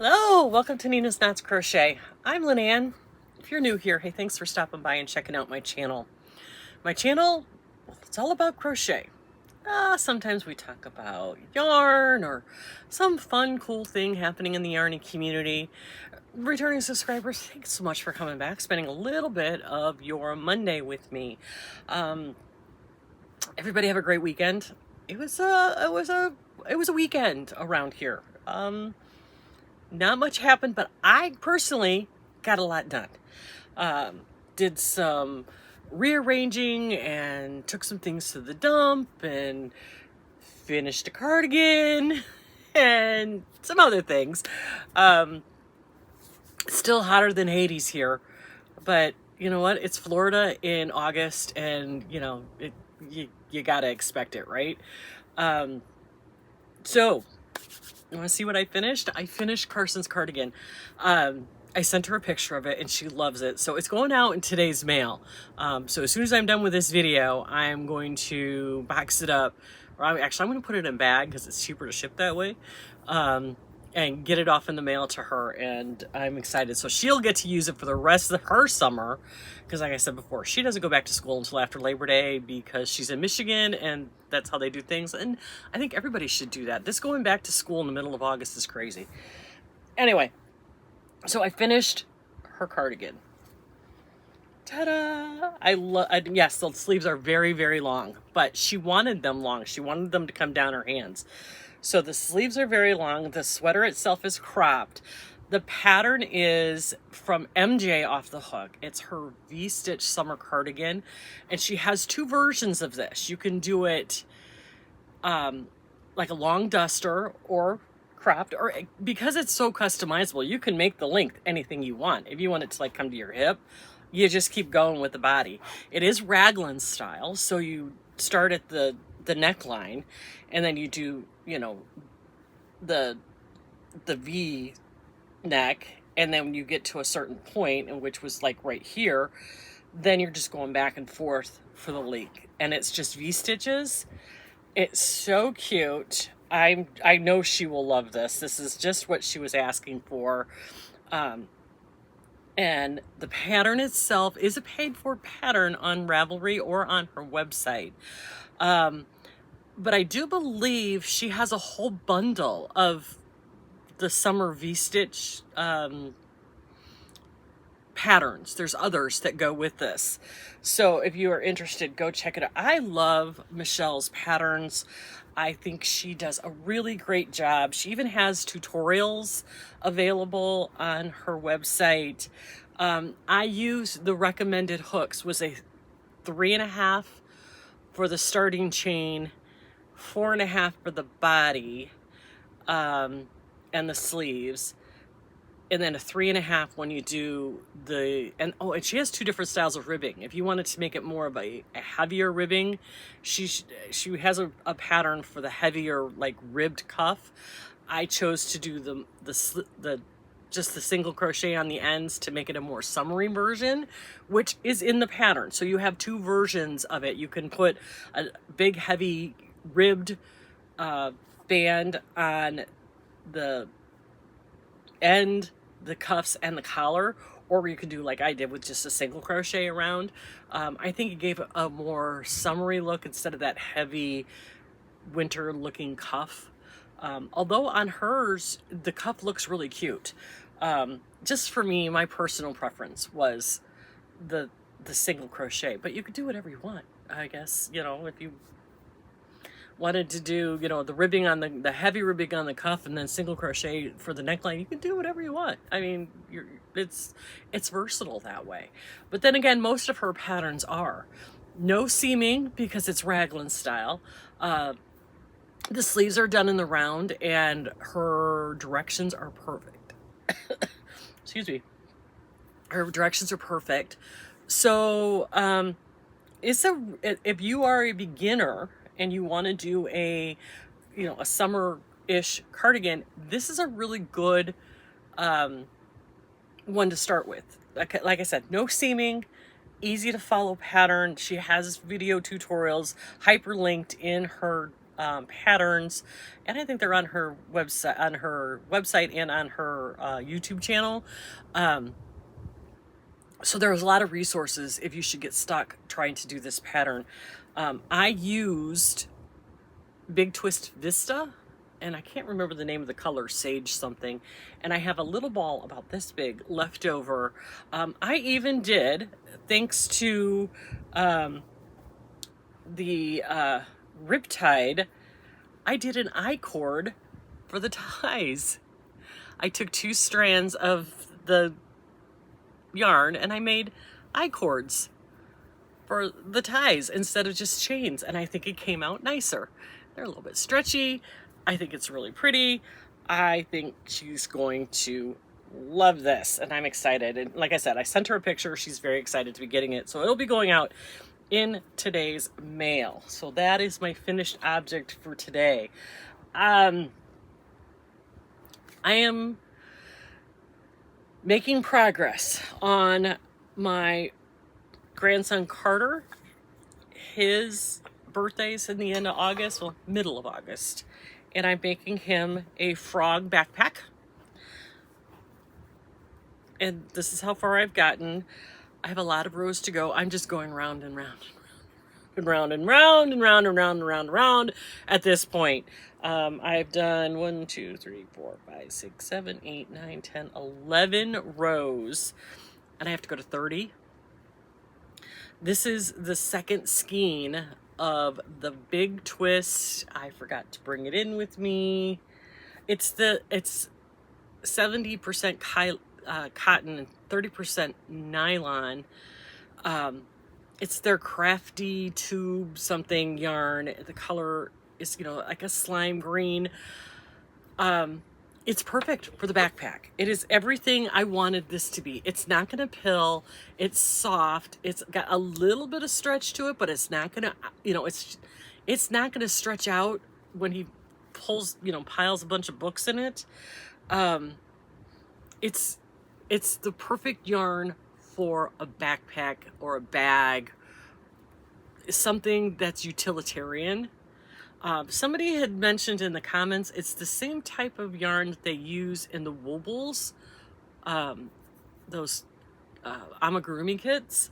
Hello, welcome to Nina's Knots Crochet. I'm Lynanne. If you're new here, hey, thanks for stopping by and checking out my channel. My channel, well, it's all about crochet. Sometimes we talk about yarn or some fun, cool thing happening in the yarny community. Returning subscribers, thanks so much for coming back, spending a little bit of your Monday with me. Everybody have a great weekend. It was a weekend around here. Not much happened, but I personally got a lot done. Did some rearranging and took some things to the dump and finished a cardigan and some other things. Still hotter than Hades here, but you know what? It's Florida in August, and you know you gotta expect it, right? So. You want to see what I finished? I finished Karsyns' cardigan. I sent her a picture of it and she loves it. So it's going out in today's mail. So as soon as I'm done with this video, I'm going to box it up. Or I'm going to put it in a bag because it's cheaper to ship that way. And get it off in the mail to her, and I'm excited. So she'll get to use it for the rest of her summer, because like I said before, she doesn't go back to school until after Labor Day because she's in Michigan and that's how they do things. And I think everybody should do that. This going back to school in the middle of August is crazy. Anyway, so I finished her cardigan. Ta-da! Yes, the sleeves are very, very long, but she wanted them long. She wanted them to come down her hands. So the sleeves are very long. The sweater itself is cropped. The pattern is from MJ off the hook. It's her V-stitch summer cardigan. And she has two versions of this. You can do it like a long duster or cropped, or because it's so customizable, you can make the length anything you want. If you want it to like come to your hip, you just keep going with the body. It is raglan style. So you start at the neckline and then you do, you know, the V neck, and then when you get to a certain point, and which was like right here, then you're just going back and forth for the leek, and it's just V stitches. It's so cute. I know she will love this. This is just what she was asking for. And the pattern itself is a paid for pattern on Ravelry or on her website. But I do believe she has a whole bundle of the summer V-stitch patterns. There's others that go with this. So if you are interested, go check it out. I love Michelle's patterns. I think she does a really great job. She even has tutorials available on her website. I use the recommended hooks, was a 3.5 for the starting chain, 4.5 for the body and the sleeves, and then a 3.5 when you do the, and she has two different styles of ribbing. If you wanted to make it more of a heavier ribbing, she has a pattern for the heavier, like ribbed cuff. I chose to do just the single crochet on the ends to make it a more summery version, which is in the pattern. So you have two versions of it. You can put a big heavy ribbed band on the end, the cuffs, and the collar, or you could do like I did with just a single crochet around. I think it gave a more summery look instead of that heavy winter looking cuff. Although on hers, the cuff looks really cute. Just for me, my personal preference was the single crochet, but you could do whatever you want, I guess. You know, if you wanted to do, you know, the ribbing on the heavy ribbing on the cuff and then single crochet for the neckline, you can do whatever you want. I mean, it's versatile that way. But then again, most of her patterns are no seaming because it's raglan style. The sleeves are done in the round, and her directions are perfect. Excuse me. Her directions are perfect. So if you are a beginner and you want to do a summer-ish cardigan, this is a really good one to start with. Like I said, no seaming, easy to follow pattern. She has video tutorials hyperlinked in her patterns, and I think they're on her website, and on her YouTube channel. So there's a lot of resources if you should get stuck trying to do this pattern. I used Big Twist Vista, and I can't remember the name of the color, sage something, and I have a little ball about this big left over. I even did, thanks to the Riptide, I did an I-cord for the ties. I took 2 strands of the yarn and I made I-cords for the ties instead of just chains, and I think it came out nicer. They're a little bit stretchy. I think it's really pretty. I think she's going to love this, and I'm excited. And like I said, I sent her a picture. She's very excited to be getting it. So it'll be going out in today's mail. So that is my finished object for today. I am making progress on my grandson Carter. His birthday's in the end of August, well, middle of August, and I'm making him a frog backpack. And this is how far I've gotten. I have a lot of rows to go. I'm just going round and round and round and round and round and round and round and round at this point. I've done 1, 2, 3, 4, 5, 6, 7, 8, 9, 10, 11 rows, and I have to go to 30. This is the second skein of the Big Twist. I forgot to bring it in with me. It's 70% cotton and 30% nylon. It's their crafty tube something yarn. The color is, you know, like a slime green. It's perfect for the backpack. It is everything I wanted this to be. It's not going to pill. It's soft. It's got a little bit of stretch to it, but it's not going to, you know, it's not going to stretch out when he pulls, you know, piles a bunch of books in it. It's the perfect yarn for a backpack or a bag, something that's utilitarian. Somebody had mentioned in the comments, it's the same type of yarn that they use in the Wobbles, those amigurumi kits.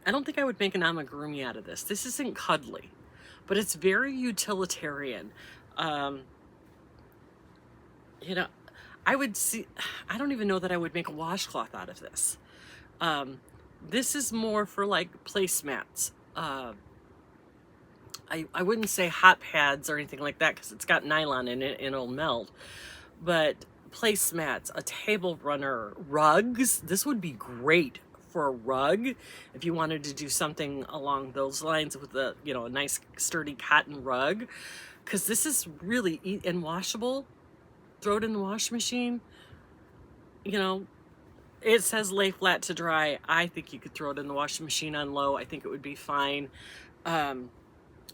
I don't think I would make an amigurumi out of this. This isn't cuddly, but it's very utilitarian. You know, I don't even know that I would make a washcloth out of this. This is more for like placemats. I wouldn't say hot pads or anything like that because it's got nylon in it and it'll melt. But placemats, a table runner, rugs. This would be great for a rug if you wanted to do something along those lines with a, you know, a nice sturdy cotton rug. Because this is really and washable. Throw it in the wash machine. You know, it says lay flat to dry. I think you could throw it in the washing machine on low. I think it would be fine.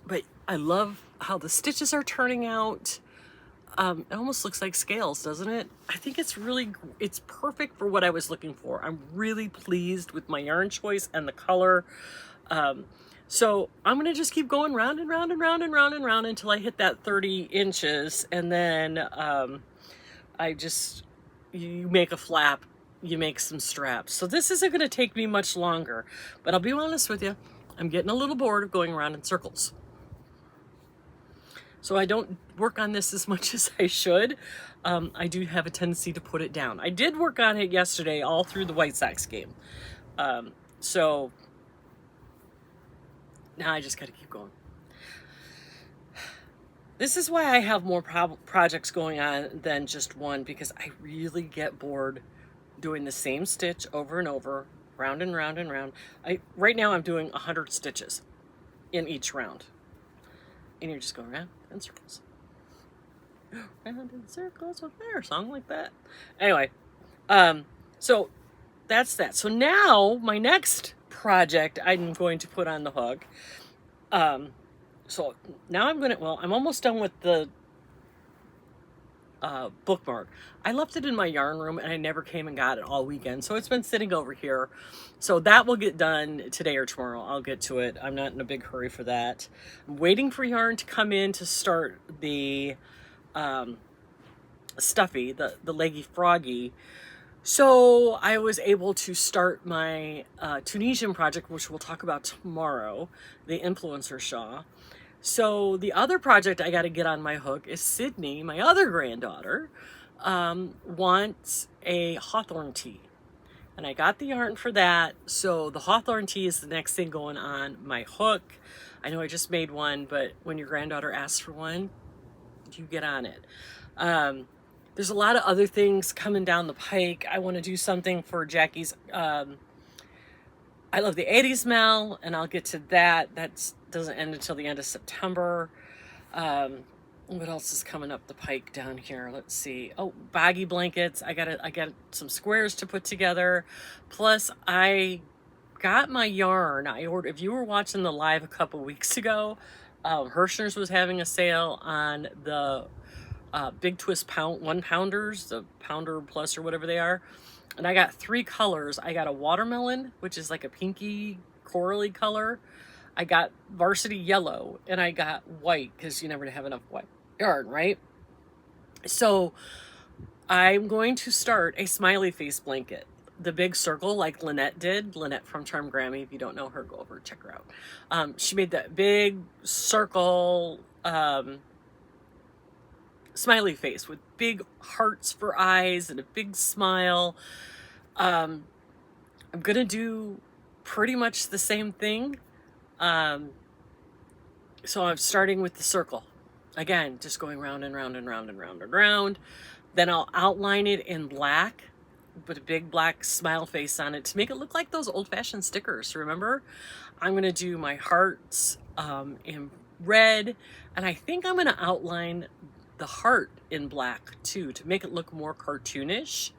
But I love how the stitches are turning out. It almost looks like scales, doesn't it? I think it's perfect for what I was looking for. I'm really pleased with my yarn choice and the color. So I'm gonna just keep going round and round and round and round and round until I hit that 30 inches. And then you make a flap, you make some straps. So this isn't gonna take me much longer, but I'll be honest with you, I'm getting a little bored of going around in circles. So I don't work on this as much as I should. I do have a tendency to put it down. I did work on it yesterday all through the White Sox game. So now I just got to keep going. This is why I have more projects going on than just one, because I really get bored doing the same stitch over and over, round and round and round. Right now I'm doing 100 stitches in each round. And you're just going round in circles. Round in circles with their song like that. Anyway, so that's that. So now my next project I'm going to put on the hook. So now I'm almost done with the bookmark. I left it in my yarn room and I never came and got it all weekend. So it's been sitting over here. So that will get done today or tomorrow. I'll get to it. I'm not in a big hurry for that. I'm waiting for yarn to come in to start the stuffy, the leggy froggy. So I was able to start my Tunisian project, which we'll talk about tomorrow, the influencer shawl. So the other project I got to get on my hook is Sydney, my other granddaughter, wants a hawthorn tea. And I got the yarn for that. So the hawthorn tea is the next thing going on my hook. I know I just made one, but when your granddaughter asks for one, you get on it. There's a lot of other things coming down the pike. I want to do something for Jackie's I love the 80s Mel, and I'll get to that. That doesn't end until the end of September. What else is coming up the pike down here? Let's see. Oh, BOGGY blankets. I got some squares to put together. Plus, I got my yarn. I ordered. If you were watching the live a couple weeks ago, Hirschner's was having a sale on the Big Twist 1-pounders, the pounder plus or whatever they are. And I got 3 colors. I got a watermelon, which is like a pinky corally color. I got varsity yellow, and I got white, because you never have enough white yarn, right? So I'm going to start a smiley face blanket. The big circle, like Lynette did. Lynette from Charm Grammy. If you don't know her, go over and check her out. She made that big circle smiley face with big hearts for eyes and a big smile. I'm gonna do pretty much the same thing. So I'm starting with the circle. Again, just going round and round and round and round and round. Then I'll outline it in black, put a big black smile face on it to make it look like those old-fashioned stickers, remember? I'm gonna do my hearts in red, and I think I'm gonna outline the heart in black too to make it look more cartoonish.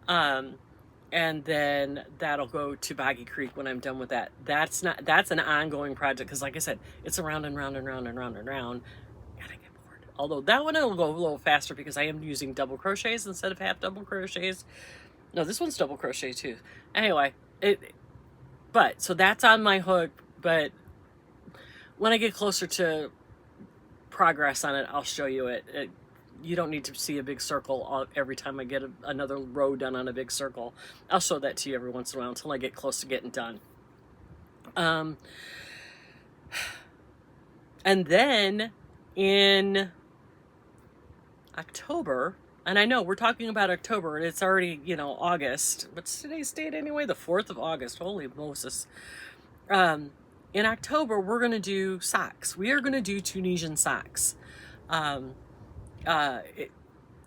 And then that'll go to Boggy Creek when I'm done with that. That's an ongoing project, because like I said, it's around and round and round and round and round. Gotta get bored. Although that one will go a little faster because I am using double crochets instead of half double crochets. No, this one's double crochet too. Anyway, so that's on my hook, but when I get closer to progress on it, I'll show you it. You don't need to see a big circle every time I get another row done on a big circle. I'll show that to you every once in a while until I get close to getting done. And then in October, and I know we're talking about October and it's already, you know, August. What's today's date anyway? The 4th of August. Holy Moses. In October, we're going to do socks. We are going to do Tunisian socks.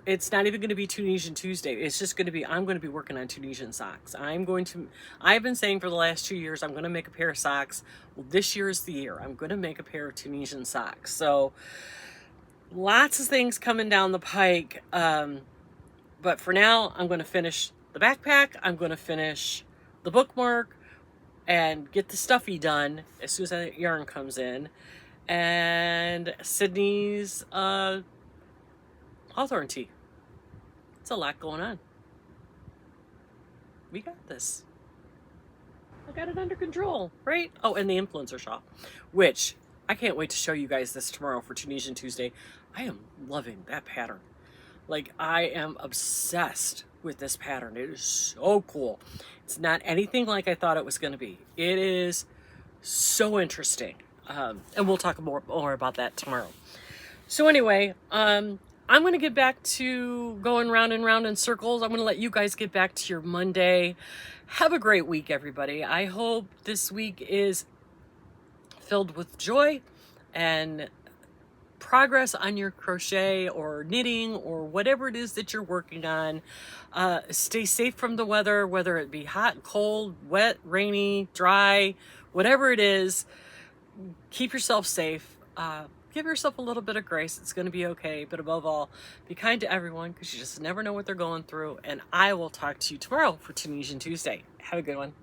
It's not even going to be Tunisian Tuesday. It's just going to be, I'm going to be working on Tunisian socks. I've been saying for the last 2 years, I'm going to make a pair of socks. Well, this year is the year. I'm going to make a pair of Tunisian socks. So lots of things coming down the pike. But for now, I'm going to finish the backpack. I'm going to finish the bookmark and get the stuffy done as soon as that yarn comes in. And Sydney's hawthorn tea. It's a lot going on. We got this. I got it under control, right? Oh, and the influencer shawl, which I can't wait to show you guys this tomorrow for Tunisian Tuesday. I am loving that pattern. Like, I am obsessed with this pattern. It is so cool. It's not anything like I thought it was going to be. It is so interesting. And we'll talk more about that tomorrow. So anyway, I'm going to get back to going round and round in circles. I'm going to let you guys get back to your Monday. Have a great week, everybody. I hope this week is filled with joy and progress on your crochet or knitting or whatever it is that you're working on. Stay safe from the weather, whether it be hot, cold, wet, rainy, dry, whatever it is. Keep yourself safe. Give yourself a little bit of grace. It's going to be okay. But above all, be kind to everyone, because you just never know what they're going through. And I will talk to you tomorrow for Tunisian Tuesday. Have a good one.